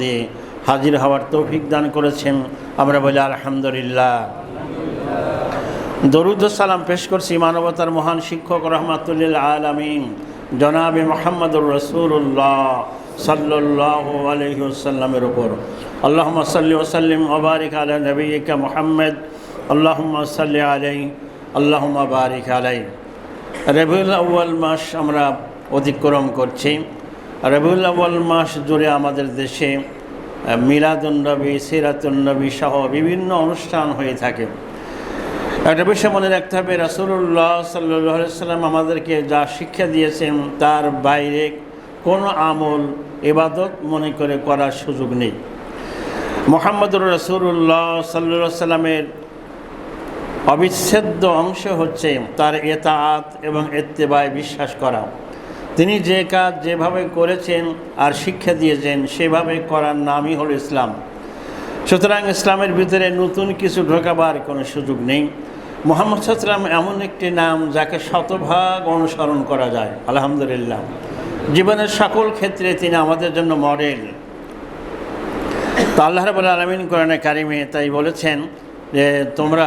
দিয়ে হাজির হওয়ার তৌফিক দান করেছেন। আমরা বলি আলহামদুলিল্লাহ। দরুদ ও সালাম পেশ করছি মানবতার মহান শিক্ষক রহমাতুল্লিল আলামিন জনাবে মুহাম্মদুর রাসূলুল্লাহ সাল্লাল্লাহু আলাইহি ওয়াসাল্লামের উপর। আল্লাহুম্মা সাল্লি ওয়া সাল্লিম ওয়া বারিক আলা নবিয়িকা মুহাম্মদ। আল্লাহুম্মা সাল্লি আলাইহি আল্লাহুম্মা বারিক আলাইহি। রবিউল আউয়াল মাস আমরা অতিক্রম করছি। রবিউল আউয়াল মাস জুড়ে আমাদের দেশে মিলাদুন নবী, সিরাতুন নবী সহ বিভিন্ন অনুষ্ঠান হয়ে থাকে। একটা বিষয় মনে রাখতে হবে, রাসূলুল্লাহ সাল্লাল্লাহু আলাইহি ওয়াসাল্লাম আমাদেরকে যা শিক্ষা দিয়েছেন তার বাইরে কোনো আমল ইবাদত মনে করে করার সুযোগ নেই। মুহাম্মদুর রাসূলুল্লাহ সাল্লাল্লাহু আলাইহি ওয়াসাল্লামের অবিচ্ছেদ্য অংশ হচ্ছে তার ইতাআত এবং ইত্তেবায় বিশ্বাস করা। তিনি যে কাজ যেভাবে করেছেন আর শিক্ষা দিয়েছেন সেভাবে করার নামই হলো ইসলাম। সুতরাং ইসলামের ভিতরে নতুন কিছু ঢোকাবার কোনো সুযোগ নেই। মুহাম্মদ সাল্লাল্লাহু আলাইহি ওয়াসাল্লাম এমন একটি নাম যাকে শতভাগ অনুসরণ করা যায়। আলহামদুলিল্লাহ, জীবনের সকল ক্ষেত্রে তিনি আমাদের জন্য মডেল। তো আল্লাহ রাব্বুল আলামিন কোরআনে কারিমে তাই বলেছেন যে তোমরা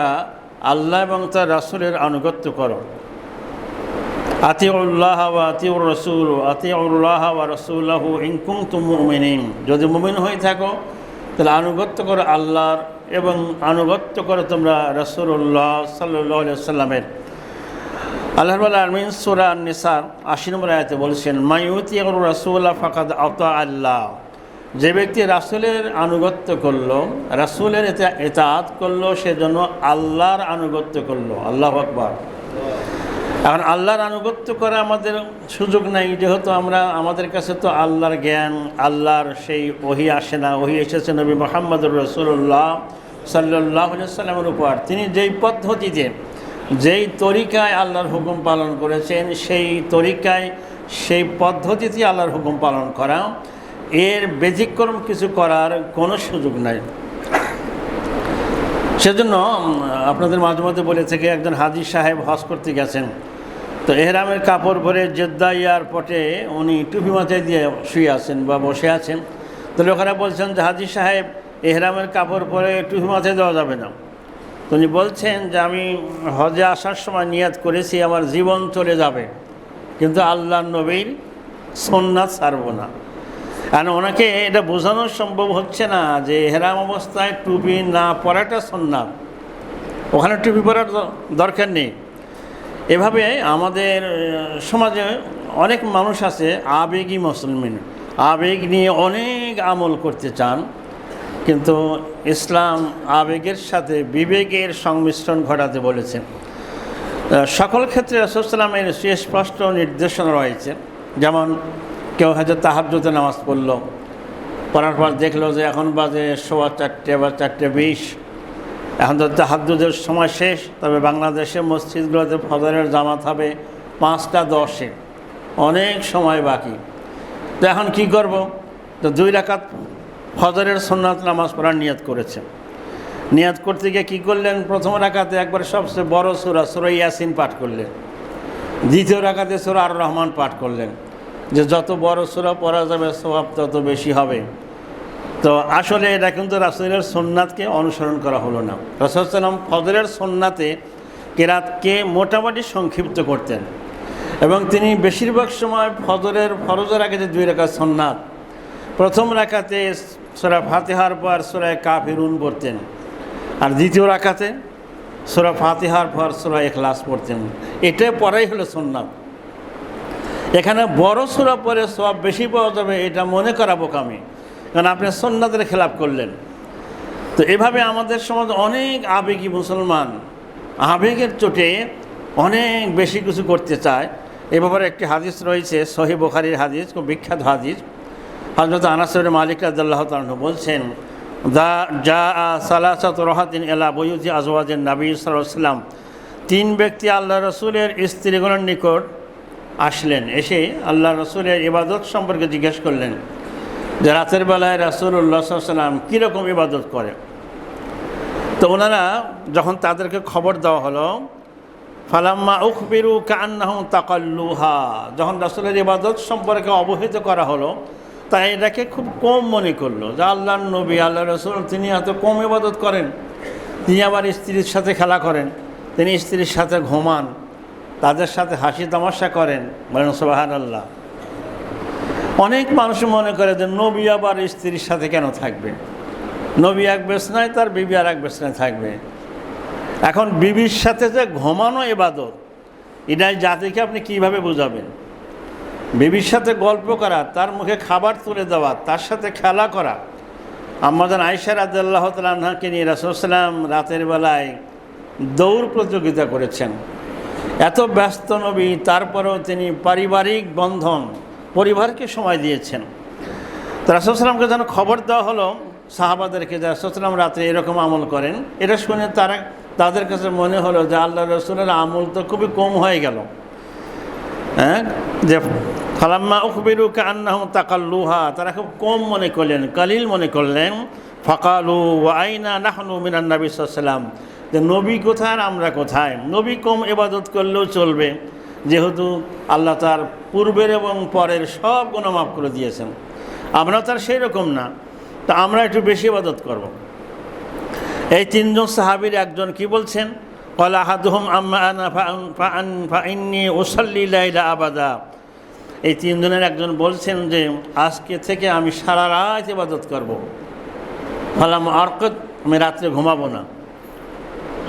আল্লাহ এবং তার রাসূলের আনুগত্য করো। আতিউল্লাহ ওয়া আতিউর রাসূল, আতিউল্লাহ ওয়া রাসূলাহু ইন কুনতুম মুমিনিন। যদি মুমিন হয়ে থাকো তাহলে আনুগত্য করো আল্লাহর এবং আনুগত্য করো তোমরা রাসূলুল্লাহ সাল্লাল্লাহু আলাইহি ওয়াসাল্লামের। আল্লাহ রাব্বুল আলামিন সূরা আন-নিসার ৮০ নম্বর আয়াতে বলেছেন, মাইয়ুতিউর রাসূলা ফাকাদ আতা আল্লাহ। যে ব্যক্তি রাসূলের আনুগত্য করলো, রাসূলের ইতাআত করলো, সেজন্য আল্লাহর আনুগত্য করলো। আল্লাহু আকবার। এখন আল্লাহর আনুগত্য করা আমাদের সুযোগ নাই, যেহেতু আমাদের কাছে তো আল্লাহর জ্ঞান, আল্লাহর সেই ওহী আসে না। ওহী এসেছে নবী মুহাম্মদুর রাসূলুল্লাহ সাল্লাল্লাহু আলাইহি ওয়াসাল্লামের উপর। তিনি যেই পদ্ধতিতে, যেই তরিকায় আল্লাহর হুকুম পালন করেছেন, সেই তরিকায়, সেই পদ্ধতিতে আল্লাহর হুকুম পালন করা, এর ব্যতিক্রম কিছু করার কোনো সুযোগ নাই। সেজন্য আপনাদের মাঝে মধ্যে বলে থেকে একজন হাজী সাহেব হজ করতে গেছেন। তো এহরামের কাপড় পরে জেদ্দা এয়ারপোর্টে উনি টুপি মাথায় দিয়ে শুয়ে আছেন বা বসে আছেন। তো লোকেরা বলছেন যে হাজী সাহেব, এহরামের কাপড় পরে টুপি মাথায় দেওয়া যাবে না। তো উনি বলছেন যে আমি হজে আসার সময় নিয়াত করেছি আমার জীবন চলে যাবে, কিন্তু আল্লাহর নবীর সুন্নাত ছাড়ব না। কারণ ওনাকে এটা বোঝানো সম্ভব হচ্ছে না যে এহরাম অবস্থায় টুপি না পরাটা সুন্নাত, ওখানে টুপি পরার দরকার নেই। এভাবে আমাদের সমাজে অনেক মানুষ আছে আবেগী মুসলমান, আবেগ নিয়ে অনেক আমল করতে চান, কিন্তু ইসলাম আবেগের সাথে বিবেকের সংমিশ্রণ ঘটাতে বলেছেন। সকল ক্ষেত্রে রাসূল সাল্লাল্লাহু আলাইহি ওয়াসাল্লামের সুস্পষ্ট নির্দেশনা রয়েছে। যেমন কেউ হয়তো তাহাজ্জুদের নামাজ পড়লো, পড়ার পর দেখলো যে এখন বাজে 4:15 বা 4:20, এখন তো তাহাজ্জুদের সময় শেষ। তবে বাংলাদেশের মসজিদগুলোতে ফজরের জামাত হবে 5:10, অনেক সময় বাকি। তো এখন কি করব? তো 2 রাকাত ফজরের সুন্নাত নামাজ পড়ার নিয়ত করেছে। নিয়ত করতে গিয়ে কী করলেন? প্রথম রাকাতে একবার সবচেয়ে বড় সূরা ইয়াসিন পাঠ করলেন। দ্বিতীয় রাকাতে সূরা আর রহমান পাঠ করলেন, যে যত বড় সূরা পড়া যাবে সওয়াব তত বেশি হবে। তো আসলে এটা কিন্তু রাসূলের সুন্নাতকে অনুসরণ করা হলো না। রাসূল সাল্লাল্লাহু আলাইহি ওয়াসাল্লাম ফজরের সুন্নাতে কেরাতকে মোটামুটি সংক্ষিপ্ত করতেন, এবং তিনি বেশিরভাগ সময় ফরজের আগে যে 2 রাকাত সুন্নাত, প্রথম রাকাতে সূরা ফাতিহার পর সূরা কাফিরুন পড়তেন, আর দ্বিতীয় রাকাতে সূরা ফাতিহার পর সূরা ইখলাস পড়তেন। এটা পড়াই হলো সুন্নাত। এখানে বড় সূরা পড়ে সওয়াব বেশি পাওয়া যাবে এটা মনে করা বোকামি, কারণ আপনি সুন্নাতের খেলাপ করলেন। তো এভাবে আমাদের সমাজে অনেক আবেগী মুসলমান আবেগের চোটে অনেক বেশি কিছু করতে চায়। এ ব্যাপারে একটি হাদিস রয়েছে, সহিহ বুখারীর হাদিস, খুব বিখ্যাত হাদিস। হযরত আনাস ইবনে মালিক রাদিয়াল্লাহু তাআলা আনহু বলছেন, সালাসাতু রাহাতিন ইলা বুয়ুতি আজওয়াজিন নবী সাল্লাল্লাহু আলাইহি ওয়াসাল্লাম। 3 ব্যক্তি আল্লাহ রাসূলের স্ত্রীগণের নিকট আসলেন, এসে আল্লাহ রাসূলের ইবাদত সম্পর্কে জিজ্ঞেস করলেন যে রাতের বেলায় রাসূলুল্লাহ সাল্লাল্লাহু আলাইহি ওয়াসাল্লাম কীরকম ইবাদত করে। তো ওনারা যখন তাদেরকে খবর দেওয়া হলো, ফালাম্মা উখবিরু কাআন্নাহুম তাকাল্লুহা, যখন রাসূলের ইবাদত সম্পর্কে অবহিত করা হলো তাই এটাকে খুব কম মনে করলো যে আল্লাহর নবী আল্লাহ রসুল তিনি এত কম ইবাদত করেন, তিনি আবার স্ত্রীর সাথে খেলা করেন, তিনি স্ত্রীর সাথে ঘুমান, তাদের সাথে হাসি তামাশা করেন, বলেন সুবহানাল্লাহ। অনেক মানুষ মনে করে যে নবী আবার স্ত্রীর সাথে কেন থাকবে, নবী এক বিছনায় তার বিবি আর এক বিছনায় থাকবে। এখন বিবির সাথে যে ঘুমানো ইবাদত, এটাই জাতিকে আপনি কিভাবে বোঝাবেন? বিবির সাথে গল্প করা, তার মুখে খাবার তুলে দেওয়া, তার সাথে খেলা করা। আম্মাজান আয়েশা রাদিয়াল্লাহু তাআলা আনহাকে নিয়ে রাসূল সাল্লাল্লাহু আলাইহি ওয়াসাল্লাম রাতের বেলায় দৌড় প্রতিযোগিতা করেছেন। এত ব্যস্ত নবী, তারপরেও তিনি পারিবারিক বন্ধন, পরিবারকে সময় দিয়েছেন। তো রাসূল সাল্লাল্লাহু আলাইহি ওয়াসাল্লামকে যেন খবর দেওয়া হলো সাহাবাদেরকে যে রাসূল সাল্লাল্লাহু আলাইহি ওয়াসাল্লাম রাতে এরকম আমল করেন। এটা শুনে তাদের কাছে মনে হলো যে আল্লাহ রসুলের আমল তো খুবই কম হয়ে গেল। হ্যাঁ, যে ফালাম্মা উখবিরু কান্নাহুম তাকাল্লুহা, তারা খুব কম মনে করলেন, কালিল মনে করলেন। ফাকালু ওয়া আইনা নাহনু মিনান নবী সাল্লাল্লাহু আলাইহি ওয়াসাল্লাম, যে নবী কোথায় আর আমরা কোথায়? নবী কম ইবাদত করলেও চলবে, যেহেতু আল্লাহ তার পূর্বের এবং পরের সব গুনাহ মাফ করে দিয়েছেন। আমরা তার সেই রকম না, তা আমরা একটু বেশি ইবাদত করব। এই তিনজন সাহাবীর একজন কি বলছেন? ক্বালা আহাদুহুম আম্মা আনা ফাইন্নী উসাল্লি লাইলা আবাদা। এই তিনজনের একজন বলছেন যে আজকে থেকে আমি সারা রাত ইবাদত করব। ফালাম আরকাদ, আমি রাত্রে ঘুমাবো না,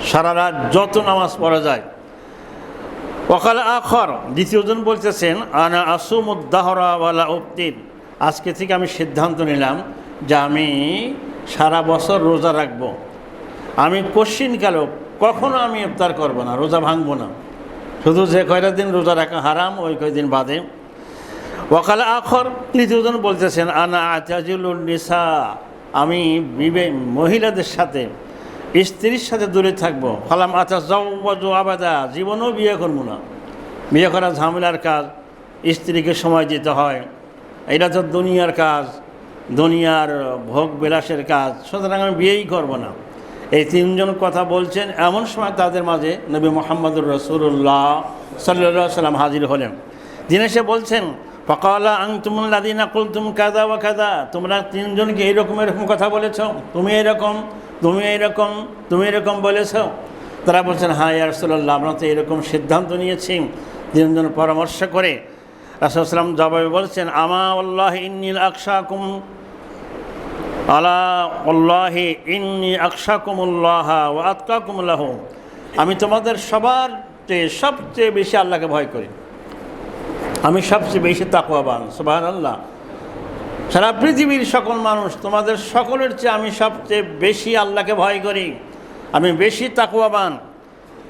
সারা রাত যত নামাজ পড়া যায়। ওয়াকাল আখর, দ্বিতীয়জন বলতেছেন আনা আসুমুদ দাহরা ওয়ালা উফতির, আজকে থেকে আমি সিদ্ধান্ত নিলাম যে আমি সারা বছর রোজা রাখবো, আমি কশিনকালেও কখনো আমি ইফতার করব না, রোজা ভাঙবো না, শুধু যে কয়টা দিন রোজা রাখা হারাম ওই কয়দিন বাদে। ওয়াকাল আখর, তৃতীয়জন বলতেছেন আনা আতাজিলুন নিসা, আমি মহিলাদের সাথে, স্ত্রীর সাথে দূরে থাকবো। ফালাম আতাজাওয়াজু আবাদা, জীবনেও বিয়ে করবো না, বিয়ে করা ঝামেলার কাজ, স্ত্রীকে সময় দিতে হয়, এটা তো দুনিয়ার কাজ, দুনিয়ার ভোগ বিলাসের কাজ, সুতরাং আমি বিয়েই করবো না। এই তিনজন কথা বলছেন, এমন সময় তাদের মাঝে নবী মুহাম্মদুর রাসূলুল্লাহ সাল্লাল্লাহু আলাইহি ওয়াসাল্লাম হাজির হলেন। যিনি এসে বলছেন ফাকালা আনতুমুল লাযিনা কুলতুম কাযা ওয়া কাযা, তোমরা তিনজনকে এরকম কথা বলেছ, তুমি এরকম, তুমি এরকম, তুমি এরকম বলেছ। তারা বলছেন হ্যাঁ ইয়া রাসূলুল্লাহ, আমরা তো এরকম সিদ্ধান্ত নিয়েছি। তিনজন পরামর্শ করে রাসূল সাল্লাল্লাহু আলাইহি ওয়াসাল্লাম জবাবে বলছেন আমা ওয়াল্লাহি ইন্নী আকশাকুম আলা আল্লাহি ইন্নী আকশাকুমুল্লাহ ওয়া আতকাকুম লাহু, আমি তোমাদের সবার সবচেয়ে বেশি আল্লাহকে ভয় করি, আমি সবচেয়ে বেশি তাকওয়াবান। সুবহানাল্লাহ, সারা পৃথিবীর সকল মানুষ তোমাদের সকলের চেয়ে আমি সবচেয়ে বেশি আল্লাহকে ভয় করি, আমি বেশি তাকওয়াবান।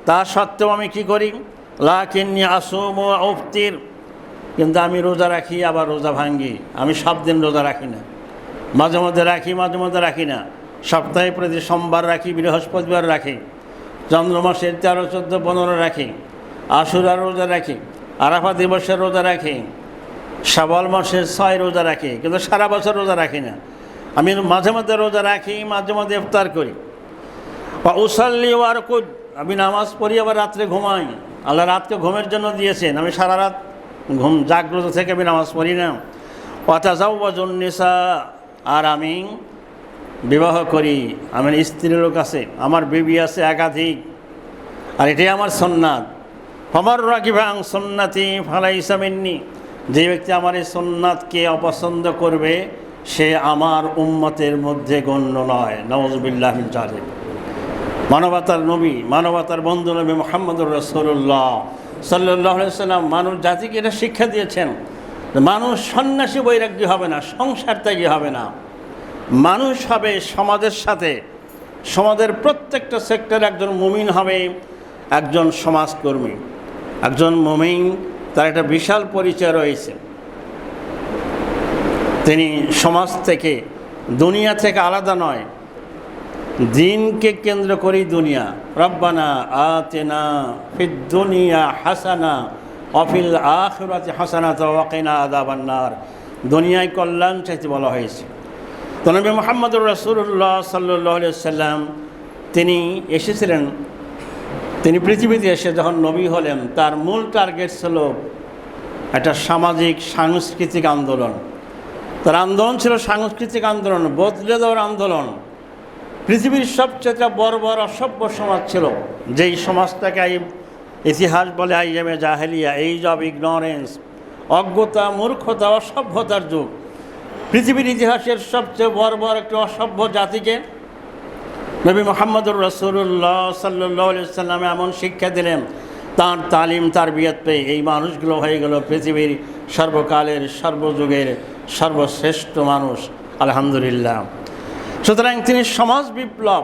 তা সত্ত্বেও আমি কি করি? লাকিন্নী আসুমু ওয়া উফতির, কিন্তু আমি রোজা রাখি আবার রোজা ভাঙ্গি, আমি সব দিন রোজা রাখি না, মাঝে মধ্যে রাখি, মাঝে মধ্যে রাখি না। সপ্তাহে প্রতি সোমবার রাখি, বৃহস্পতিবার রাখি, চন্দ্র মাসের 13, 14, 15 রাখি, আশুরার রোজা রাখি, আরাফা দিবসের রোজা রাখি, শাওয়াল মাসের 6 রোজা রাখি, কিন্তু সারা বছর রোজা রাখি না। আমি মাঝে মধ্যে রোজা রাখি, মাঝে মধ্যে ইফতার করি। বা উসাল্লি ওয়া আরকুদ, আমি নামাজ পড়ি আবার রাত্রে ঘুমাই। আল্লাহ রাতকে ঘুমের জন্য দিয়েছেন, আমি সারা রাত জাগ্রত থেকে আমি নামাজ পড়ি না। ওয়া তাজাওয়াজুন নিসা, আর আমি বিবাহ করি, আমার স্ত্রী লোক আছে, আমার বিবি আছে একাধিক, আর এটাই আমার সুন্নাত। ফামার রাগিবা আন সুন্নতি ফালাইসা মিন্নি, যে ব্যক্তি আমার এই সুন্নাতকে অপছন্দ করবে সে আমার উম্মতের মধ্যে গণ্য নয়। নাউযুবিল্লাহি মিন যালিক। মানবতার নবী, মানবতার বন্ধু নবী মুহাম্মদুর রাসূলুল্লাহ সাল্লাল্লাহু আলাইহি ওয়াসাল্লাম মানুষ জাতিকে এটা শিক্ষা দিয়েছেন, মানুষ সন্ন্যাসী বৈরাগ্য হবে না, সংসার ত্যাগী হবে না, মানুষ হবে সমাজের সাথে, সমাজের প্রত্যেকটা সেক্টরে একজন মুমিন হবে, একজন সমাজকর্মী। একজন মুমিন তার একটা বিশাল পরিচয় রয়েছে, তিনি সমাজ থেকে, দুনিয়া থেকে আলাদা নয়, দিনকে কেন্দ্র করেই দুনিয়া। রব্বানা আতিনা ফিদ দুনিয়া হাসানা ওয়া ফিল আখিরাতি হাসানাতাও ওয়া কিনা আযাবান নার, দুনিয়ায় কল্যাণ চাইতে বলা হয়েছে। তো নবী মুহাম্মদুর রাসূলুল্লাহ সাল্লাল্লাহু আলাইহি ওয়াসাল্লাম তিনি এসেছিলেন, তিনি পৃথিবীতে এসে যখন নবী হলেন তার মূল টার্গেট ছিল একটা সামাজিক সাংস্কৃতিক আন্দোলন। তার আন্দোলন ছিল সাংস্কৃতিক আন্দোলন, বদলে দেওয়ার আন্দোলন। পৃথিবীর সবচেয়ে বড় বড় অসভ্য সমাজ ছিল, যেই সমাজটাকে ইতিহাস বলে আইয়ামে জাহেলিয়া, এইজ অব ইগনোরেন্স, অজ্ঞতা, মূর্খতা, অসভ্যতার যুগ। পৃথিবীর ইতিহাসের সবচেয়ে বড় বড় একটি অসভ্য জাতিকে নবী মুহাম্মদুর রাসূলুল্লাহ সাল্লাল্লাহু আলাইহি ওয়াসাল্লাম এমন শিক্ষা দিলেন, তার তালিম তারবিয়ত পেয়ে এই মানুষগুলো হয়ে গেল পৃথিবীর সর্বকালের সর্বযুগের সর্বশ্রেষ্ঠ মানুষ, আলহামদুলিল্লাহ। সুতরাং তিনি সমাজ বিপ্লব,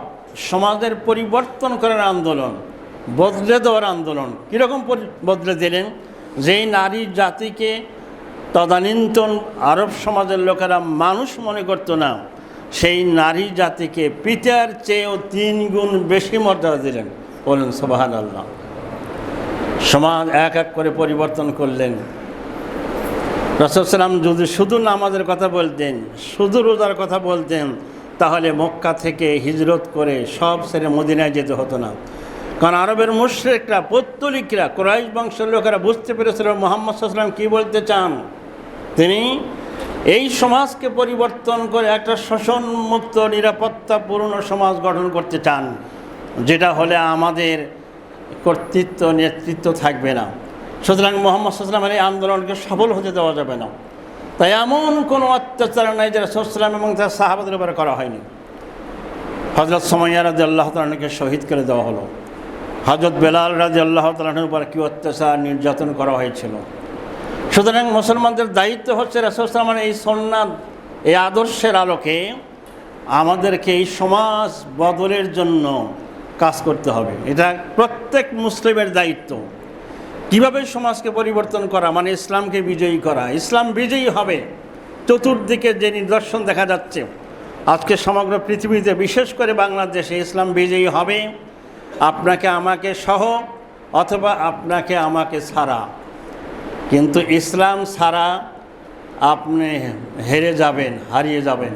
সমাজের পরিবর্তন করার আন্দোলন, বদলে দেওয়ার আন্দোলন। কীরকম বদলে দিলেন? যেই নারী জাতিকে তদানীন্তন আরব সমাজের লোকেরা মানুষ মনে করতো না, সেই নারী জাতিকে পিতার চেয়েও 3 গুণ বেশি মর্যাদা দিলেন। বলুন সুবহানাল্লাহ। সমাজ এক এক করে পরিবর্তন করলেন। রাসূল সাল্লাল্লাহু আলাইহি ওয়াসাল্লাম যদি শুধু নামাজের কথা বলতেন, শুধু রোজার কথা বলতেন, তাহলে মক্কা থেকে হিজরত করে সব ছেড়ে মদিনায় যেতে হতো না। কারণ আরবের মুশরিকরা, পৌত্তলিকরা, কুরাইশ বংশের লোকেরা বুঝতে পেরেছিল মুহাম্মদ সাল্লাল্লাহু আলাইহি ওয়াসাল্লাম কী বলতে চান। তিনি এই সমাজকে পরিবর্তন করে একটা শোষণমুক্ত, নিরাপত্তাপূর্ণ সমাজ গঠন করতে চান, যেটা হলে আমাদের কর্তৃত্ব, নেতৃত্ব থাকবে না। সুতরাং মুহাম্মদ সাল্লাল্লাহু আলাইহি ওয়াসাল্লামের এই আন্দোলনকে সফল হতে দেওয়া যাবে না। তাই এমন কোনো অত্যাচার নাই যে রাসূল সাল্লাল্লাহু আলাইহি ওয়াসাল্লাম এবং তার সাহাবাদের উপরে করা হয়নি। হযরত সুমাইয়া রাদিয়াল্লাহু তাআলা আনহাকে শহীদ করে দেওয়া হলো। হযরত বেলাল রাদিয়াল্লাহু তাআলা আনহুর উপর কী অত্যাচার, নির্যাতন করা হয়েছিল। সুতরাং মুসলমানদের দায়িত্ব হচ্ছে রাসূল সাল্লাল্লাহু আলাইহি ওয়াসাল্লাম এই সন্ন্যাত, এই আদর্শের আলোকে আমাদেরকে এই সমাজ বদলের জন্য কাজ করতে হবে। এটা প্রত্যেক মুসলিমের দায়িত্ব। কীভাবে সমাজকে পরিবর্তন করা, মানে ইসলামকে বিজয়ী করা। ইসলাম বিজয়ী হবে, চতুর্দিকে যে নিদর্শন দেখা যাচ্ছে আজকে সমগ্র পৃথিবীতে, বিশেষ করে বাংলাদেশে ইসলাম বিজয়ী হবে আপনাকে আমাকে সহ, অথবা আপনাকে আমাকে ছাড়া। কিন্তু ইসলাম ছাড়া আপনি হেরে যাবেন, হারিয়ে যাবেন।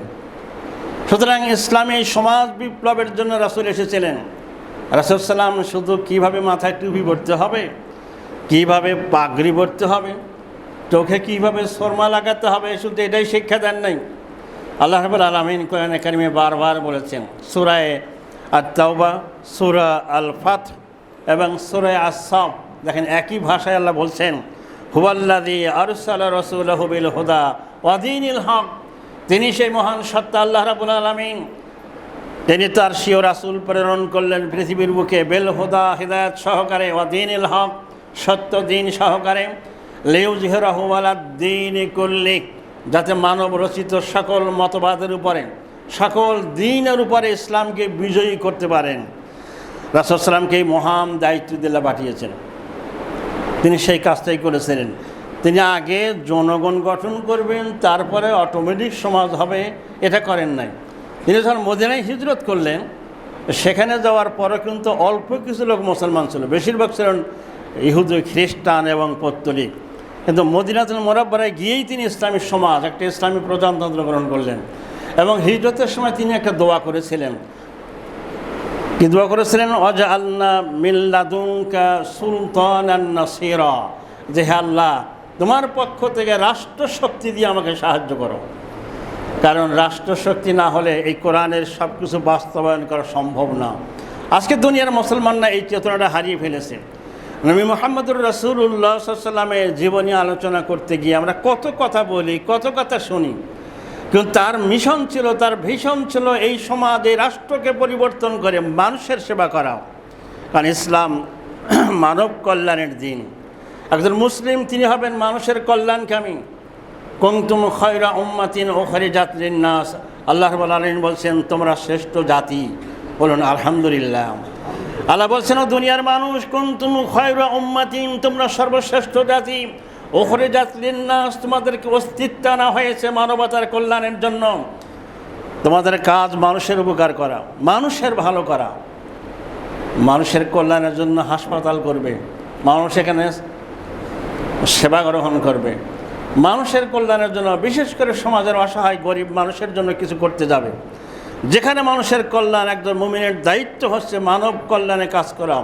সুতরাং ইসলামী সমাজ বিপ্লবের জন্য রাসূল এসেছিলেন। রাসূল সাল্লাম শুধু কীভাবে মাথায় টুপি পরতে হবে, কীভাবে পাগড়ি পরতে হবে, চোখে কীভাবে সুরমা লাগাতে হবে, শুধু এটাই শিক্ষা দেন নাই। আল্লাহ রাব্বুল আলামিন কোরআনে কারিমে বারবার বলেছেন, সূরা আত-তাওবা, সূরা আল-ফাত এবং সূরা আস-সাফ। দেখেন একই ভাষায় আল্লাহ বলছেন, হুয়াল্লাযী আরসালা রাসূলাহু বিল হুদা ওয়া দীনিল হক। তিনি সেই মহান সত্তা আল্লাহ রাব্বুল আলামিন, তিনি তার স্বীয় রাসূল প্রেরণ করলেন পৃথিবীর বুকে, বেল হুদা, হিদায়াত সহকারে, ওয়া দীনিল হক, সত্য দিন সহকারে, লিইয়ুযহিরাহু আলাদ দীনি কুল্লি, যাতে মানব রচিত সকল মতবাদের উপরে, সকল দিনের উপরে ইসলামকে বিজয়ী করতে পারেন। রাসূল সাল্লামকে এই মহান দায়িত্ব দিলে পাঠিয়েছেন। তিনি সেই কাজটাই করেছিলেন। তিনি আগে জনগণ গঠন করবেন, তারপরে অটোমেটিক সমাজ হবে, এটা করেন নাই। তিনি যখন মদিনায় হিজরত করলেন, সেখানে যাওয়ার পরে কিন্তু অল্প কিছু লোক মুসলমান ছিল, বেশিরভাগ ছিলেন ইহুদি, খ্রিস্টান এবং পৌত্তলিক। কিন্তু মদিনাতুল মুনাওয়ারায় গিয়েই তিনি ইসলামী সমাজ, একটা ইসলামী প্রজাতন্ত্র গ্রহণ করলেন। এবং হিজরতের সময় তিনি একটা দোয়া করেছিলেন। কি দোয়া করেছিলেন? ওয়াজআলনা মিন লাদুনকা সুলতানান নাসীরা, যে হে আল্লাহ, তোমার পক্ষ থেকে রাষ্ট্রশক্তি দিয়ে আমাকে সাহায্য করো। কারণ রাষ্ট্রশক্তি না হলে এই কোরআনের সব কিছু বাস্তবায়ন করা সম্ভব না। আজকে দুনিয়ার মুসলমানরা এই চেতনাটা হারিয়ে ফেলেছে। নবী মুহাম্মদুর রাসূলুল্লাহ সাল্লাল্লাহু আলাইহি ওয়াসাল্লামের জীবনী আলোচনা করতে গিয়ে আমরা কত কথা বলি, কত কথা শুনি, কিন্তু তার মিশন ছিল, তার ভিশন ছিল এই সমাজ, এই রাষ্ট্রকে পরিবর্তন করে মানুষের সেবা করা। কারণ ইসলাম মানব কল্যাণের দিন। একজন মুসলিম তিনি হবেন মানুষের কল্যাণকামী। কুনতুম খায়রা উম্মাতিন উখরিজাত লিন-নাস, আল্লাহ রাব্বুল আলামিন বলছেন তোমরা শ্রেষ্ঠ জাতি। বলুন আলহামদুলিল্লাহ। আল্লাহ বলছেন ও দুনিয়ার মানুষ, কুনতুম খায়রা উম্মাতিন, তোমরা সর্বশ্রেষ্ঠ জাতি, উখরিজাত লিন-নাস, তোমাদেরকে অস্তিত্ব আনা হয়েছে মানবতার কল্যাণের জন্য। তোমাদের কাজ মানুষের উপকার করা, মানুষের ভালো করা, মানুষের কল্যাণের জন্য হাসপাতাল করবে, মানুষ এখানে সেবা গ্রহণ করবে, মানুষের কল্যাণের জন্য, বিশেষ করে সমাজের অসহায় গরিব মানুষের জন্য কিছু করতে যাবে। যেখানে মানুষের কল্যাণ, একজন মুমিনের দায়িত্ব হচ্ছে মানব কল্যাণে কাজ করা।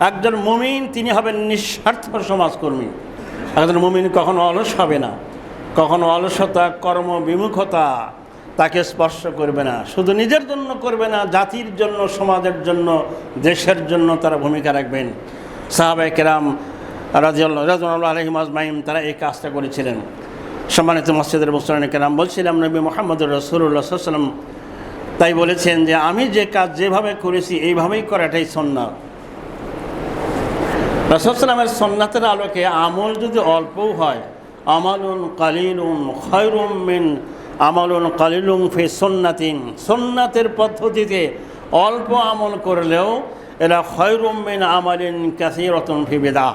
একজন মুমিন তিনি হবেন নিঃস্বার্থ সমাজকর্মী। একজন মুমিন কখনো অলস হবে না, কখনো অলসতা, কর্মবিমুখতা তাকে স্পর্শ করবে না। শুধু নিজের জন্য করবে না, জাতির জন্য, সমাজের জন্য, দেশের জন্য তারা ভূমিকা রাখবেন। সাহাবায়ে কেরাম রাদিয়াল্লাহু আলাইহিম আজমাইন তারা এই কাজটা করেছিলেন। সম্মানিত মসজিদের মুসল্লিন কেরাম, বলছিলাম নবী মুহাম্মদুর রাসূলুল্লাহ সাল্লাল্লাহু আলাইহি ওয়াসাল্লাম তাই বলেছেন যে আমি যে কাজ যেভাবে করেছি এইভাবেই করাটাই সুন্নাত। রাসূল সাল্লাল্লাহু আলাইহি ওয়াসাল্লামের সুন্নাতের আলোকে আমল যদি অল্পও হয়, আমালুন কালিলুন খায়রুম মিন আমালুন কালিলুন ফি সুন্নাতিন, সুন্নাতের পদ্ধতিতে অল্প আমল করলেও এরা খায়রুম মিন আমালিন কাসীরাতুন ফি বিদআহ,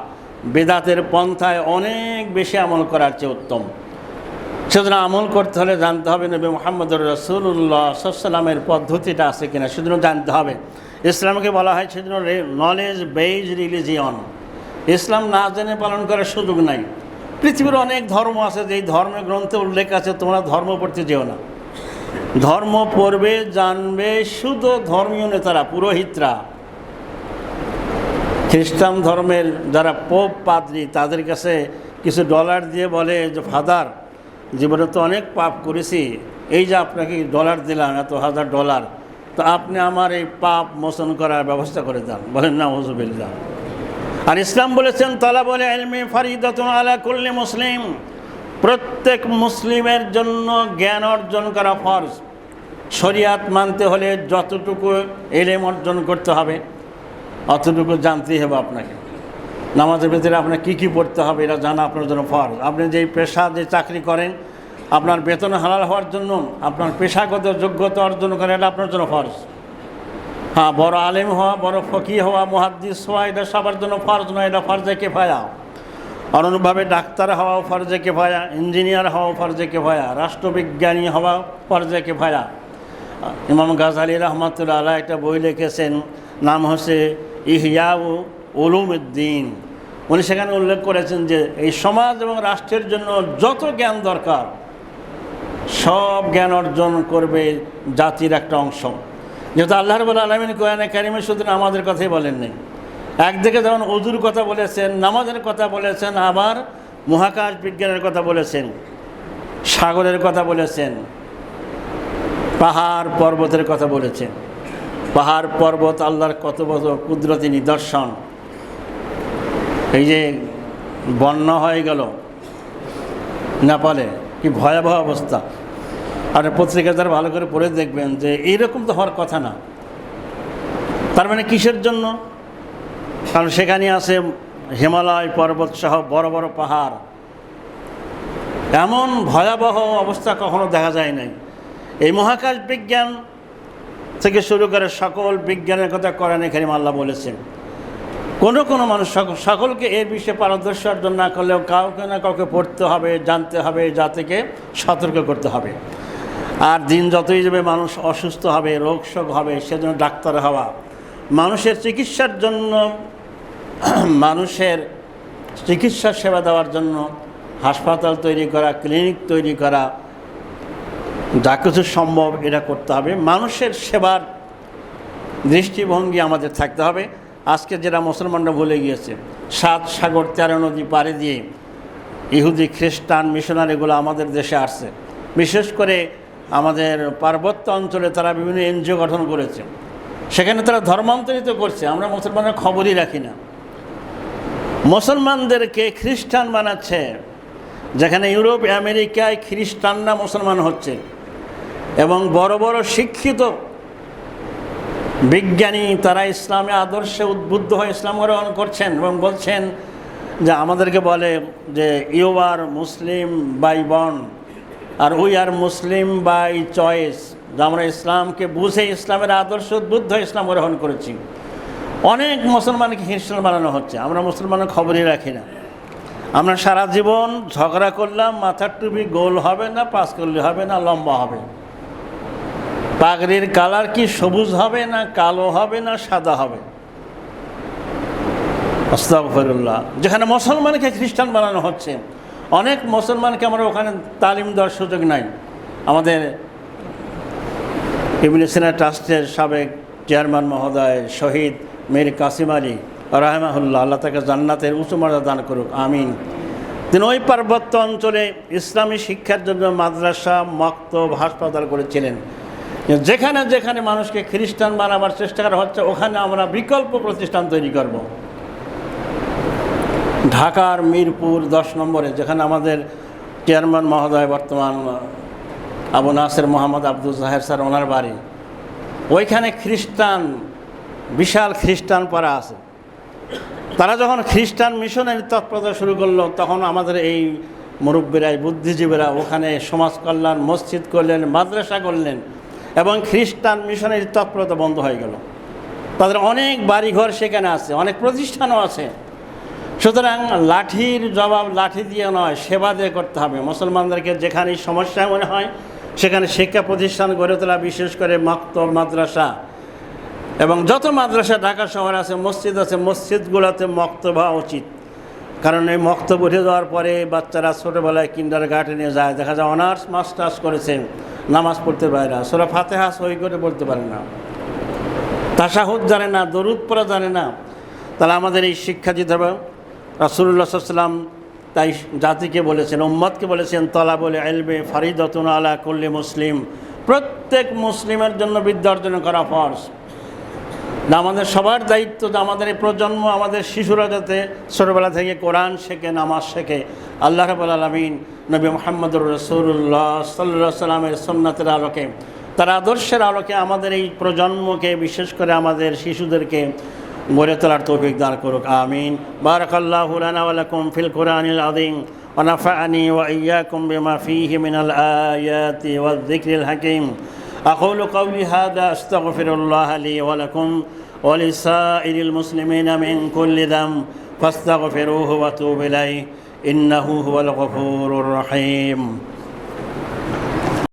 বিদআতের পন্থায় অনেক বেশি আমল করার চেয়ে উত্তম। সেজন্য আমল করতে হলে জানতে হবে নবী মুহাম্মদুর রাসূলুল্লাহ সাল্লাল্লাহু আলাইহি ওয়াসাল্লামের পদ্ধতিটা আছে কিনা, সেজন্য জানতে হবে। ইসলামকে বলা হয় সেজন্য নলেজ বেসড রিলিজিয়ন। ইসলাম না জেনে পালন করার সুযোগ নাই। পৃথিবীর অনেক ধর্ম আছে, যেই ধর্মের গ্রন্থে উল্লেখ আছে তোমরা ধর্ম পড়তে যেও না। ধর্ম পড়বে, জানবে শুধু ধর্মীয় নেতারা, পুরোহিতরা। খ্রিস্টান ধর্মের যারা পোপ, পাদ্রী, তাদের কাছে কিছু ডলার দিয়ে বলে যে ফাদার, জীবনে তো অনেক পাপ করেছি, এই যে আপনাকে ডলার দিলাম, এত $1000, তো আপনি আমার এই পাপ মোচন করার ব্যবস্থা করে দেন। বলেন নাউযুবিল্লাহ। আর ইসলাম বলেছেন তালাবুল ইলমি ফরিদাতুন আলা কুল্লি মুসলিম, প্রত্যেক মুসলিমের জন্য জ্ঞান অর্জন করা ফরজ। শরিয়াত মানতে হলে যতটুকু ইলম অর্জন করতে হবে অতটুকু জানতেই হবে আপনাকে। নামাজের ভিতরে আপনার কী কী পড়তে হবে এটা জানা আপনার জন্য ফরজ। আপনি যেই পেশা, যে চাকরি করেন, আপনার বেতন হালাল হওয়ার জন্য আপনার পেশাগত যোগ্যতা অর্জন করা এটা আপনার জন্য ফরজ। হ্যাঁ, বড় আলেম হওয়া, বড় ফকিহ হওয়া, মুহাদ্দিস হওয়া এটা সবার জন্য ফরজ নয়, এটা ফরজে কিফায়া। অনুরূপভাবে ডাক্তার হওয়াও ফরজে কিফায়া, ইঞ্জিনিয়ার হওয়াও ফরজে কিফায়া, রাষ্ট্রবিজ্ঞানী হওয়া ফরজে কিফায়া। ইমাম গাজালি রাহমাতুল্লাহ আলাইহি একটা বই লিখেছেন, নাম হচ্ছে ইহয়া উলুমুদ্দিন। উনি সেখানে উল্লেখ করেছেন যে এই সমাজ এবং রাষ্ট্রের জন্য যত জ্ঞান দরকার সব জ্ঞান অর্জন করবে জাতির একটা অংশ। যেহেতু আল্লাহ রাব্বুল আলামিন কোরআনে কারিমে শুধু নামাজের কথাই বলেননি, একদিকে যেমন ওযুর কথা বলেছেন, নামাজের কথা বলেছেন, আবার মহাকাশ বিজ্ঞানের কথা বলেছেন, সাগরের কথা বলেছেন, পাহাড় পর্বতের কথা বলেছেন। পাহাড় পর্বত আল্লাহর কত বড় কুদরতি নিদর্শন। এই যে বন্যা হয়ে গেল নেপালে, কি ভয়াবহ অবস্থা। আর পত্রিকা যারা ভালো করে পড়ে দেখবেন যে এইরকম তো হওয়ার কথা না। তার মানে কিসের জন্য? কারণ সেখানে আছে হিমালয় পর্বত সহ বড় বড় পাহাড়। এমন ভয়াবহ অবস্থা কখনো দেখা যায় নাই। এই মহাকাশ বিজ্ঞান থেকে শুরু করে সকল বিজ্ঞানের কথা কোরআনে কারিমে আল্লাহ বলেছেন। কোনো মানুষ, সকলকে এর বিষয়ে পারদর্শী অর্জন না করলেও কাউকে না কাউকে পড়তে হবে, জানতে হবে, জাতিকে সতর্ক করতে হবে। আর দিন যতই যাবে মানুষ অসুস্থ হবে, রোগ শোক হবে, সেজন্য ডাক্তার হওয়া, মানুষের চিকিৎসার জন্য, মানুষের চিকিৎসা সেবা দেওয়ার জন্য হাসপাতাল তৈরি করা, ক্লিনিক তৈরি করা, যা কিছু সম্ভব এটা করতে হবে। মানুষের সেবার দৃষ্টিভঙ্গি আমাদের থাকতে হবে। আজকে যেটা মুসলমানরা ভুলে গিয়েছে, 7 সাগর 13 নদী পাড়ি দিয়ে ইহুদি, খ্রিস্টান, মিশনারিগুলো আমাদের দেশে আসছে। বিশেষ করে আমাদের পার্বত্য অঞ্চলে তারা বিভিন্ন এনজিও গঠন করেছে, সেখানে তারা ধর্মান্তরিত করছে। আমরা মুসলমানরা খবরই রাখি না। মুসলমানদেরকে খ্রিস্টান বানাচ্ছে, যেখানে ইউরোপ, আমেরিকায় খ্রিস্টানরা মুসলমান হচ্ছে এবং বড় বড় শিক্ষিত বিজ্ঞানী তারা ইসলামী আদর্শে উদ্বুদ্ধ হয়ে ইসলাম গ্রহণ করছেন এবং বলছেন যে আমাদেরকে বলে যে you are Muslim by born আর we are Muslim by choice, যে আমরা ইসলামকে বুঝে ইসলামের আদর্শ উদ্বুদ্ধ হয়ে ইসলাম গ্রহণ করেছি। অনেক মুসলমানকে খ্রিস্টান বানানো হচ্ছে, আমরা মুসলমানের খবরই রাখি না। আমরা সারা জীবন ঝগড়া করলাম, মাথার টুপি গোল হবে না, পাঁচ করলে হবে না, লম্বা হবে। পাগড়ির কালার কি সবুজ হবে না কালো হবে না সাদা হবে? আস্তাগফিরুল্লাহ। যেখানে মুসলমানকে খ্রিস্টান বানানো হচ্ছে, অনেক মুসলমানকে আমরা ওখানে তালিম দেওয়ার সুযোগ নাই। আমাদের ইবনে সিনা ট্রাস্টের সাবেক চেয়ারম্যান মহোদয় শহীদ মীর কাসিম আলী রাহিমাহুল্লাহ, আল্লাহ তাকে জান্নাতের উঁচু মর্যাদা দান করুক, আমিন। তিনি ওই পার্বত্য অঞ্চলে ইসলামী শিক্ষার জন্য মাদ্রাসা, মক্তব, হাসপাতাল করেছিলেন। যেখানে যেখানে মানুষকে খ্রিস্টান বানাবার চেষ্টা করা হচ্ছে ওখানে আমরা বিকল্প প্রতিষ্ঠান তৈরি করব। ঢাকার মিরপুর 10 নম্বরে যেখানে আমাদের চেয়ারম্যান মহোদয় বর্তমান আবু নাসের মোহাম্মদ আব্দুল জাহের স্যার, ওনার বাড়ি, ওইখানে খ্রিস্টান, বিশাল খ্রিস্টান পাড়া আছে। তারা যখন খ্রিস্টান মিশনের তৎপরতা শুরু করলো তখন আমাদের এই মুরব্বীরা, বুদ্ধিজীবীরা ওখানে সমাজ কল্যাণ, মসজিদ করলেন, মাদ্রাসা করলেন এবং খ্রিস্টান মিশনের তৎপরতা বন্ধ হয়ে গেল। তাদের অনেক বাড়িঘর সেখানে আছে, অনেক প্রতিষ্ঠানও আছে। সুতরাং লাঠির জবাব লাঠি দিয়ে নয়, সেবা দিয়ে করতে হবে। মুসলমানদেরকে যেখানে সমস্যা মনে হয় সেখানে শিক্ষা প্রতিষ্ঠান গড়ে তোলা, বিশেষ করে মক্তব, মাদ্রাসা এবং যত মাদ্রাসা ঢাকা শহরে আছে, মসজিদ আছে, মসজিদগুলোতে মক্তব হওয়া উচিত। কারণ এই মক্তব উঠে যাওয়ার পরে বাচ্চারা ছোটোবেলায় কিন্ডারগার্টেনে যায়, দেখা যায় অনার্স মাস্টার্স করেছে, নামাজ পড়তে পারে না, সূরা ফাতিহা সহি করে পড়তে পারে না, তাশাহুদ জানে না, দরুদ পড়া জানে না। তাহলে আমাদের এই শিক্ষা দিতে হবে। রাসূলুল্লাহ সাল্লাল্লাহু আলাইহি ওয়াসাল্লাম তাই জাতিকে বলেছেন, উম্মতকে বলেছেন, তালাবুল ইলমি ফরিদাতুন আলা কুল্লি মুসলিম, প্রত্যেক মুসলিমের জন্য বিদ্যা অর্জন করা ফরজ। আমাদের সবার দায়িত্ব যে আমাদের এই প্রজন্ম, আমাদের শিশুরা যাতে ছোটোবেলা থেকে কোরআন শেখে, নামাজ শেখে। আল্লাহ রাব্বুল আলামিন নবী মুহাম্মদুর রাসূলুল্লাহ সাল্লাল্লাহু আলাইহি ওয়াসাল্লামের সুন্নাতের আলোকে, তার আদর্শের আলোকে আমাদের এই প্রজন্মকে, বিশেষ করে আমাদের শিশুদেরকে গড়ে তোলার তৌফিক দান করুক। আমিন। বারাকাল্লাহু লানা ওয়া লাকুম ফিল কুরআনিল আযীম ওয়া নাফা'নি ওয়া ইয়্যাকুম বিমা ফীহি মিনাল আয়াতি ওয়ায যিকরিল হাকীম। أقول قولي هذا أستغفر الله لي ولكم ولسائر المسلمين من كل ذنب فاستغفروه وتوبوا إليه إنه هو الغفور الرحيم.